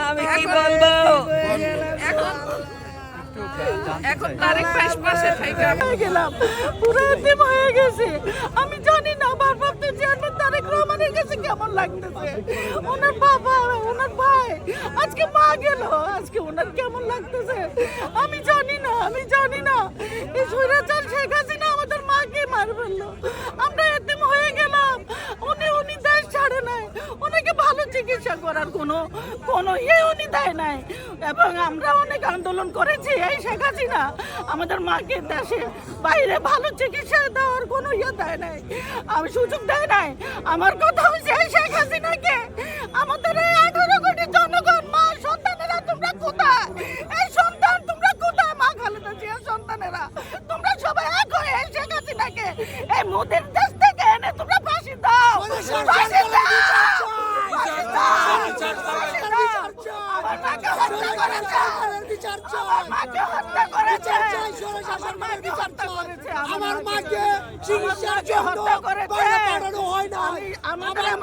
আমি কি বলবো এখন তারেক ভাইয়ের পাশে থেকে গেলাম, পুরো এতিম হয়ে গেছে। আমি জানি না ভারপ্রাপ্ত চেয়ারম্যান তারেক রহমানের কাছে কেমন লাগতেছে। ওনার বাবা, ওনার ভাই, আজকে মা গেল, আজকে ওনার কেমন লাগতেছে আমি জানি না, আমি জানি না। এই স্বৈরাচার শেখ হাসিনা আমাদের মাকে মার ফেললো, আমরা এতিম হয়ে গেলাম। উনি দেশ ছাড়ে নাই, ওনাকে ভালো চিকিৎসা করার কোনো উনি দেয় নাই। এবং আমরা অনেক আন্দোলন করেছি, এই শেখ হাসিনা আমাদের মাকে দেশে বাইরে ভালো চিকিৎসা দেওয়ার কোনো দেয় নাই, আমি সুযোগ দেয় নাই। আমার কথা হচ্ছে এই শেখ হাসিনাকে আমাদের এই 18 কোটি জনগণ, মা সন্তানেরা তোমরা কোথায়? এই সন্তান তোমরা কোথায়? মা খালেদা জিয়ার সন্তানেরা তোমরা সবাই এক হয়ে এই শেখ হাসিনাকে এই মোদের দেশ থেকে এনে তোমরা ফাঁসি দাও, ফাঁসি দাও। আমার মাকে হত্যা করেছে, মাকে হত্যা করেছে, আমার মাকে চিকিৎসার জন্য বাইরে পাঠানো হয় না। আমাদের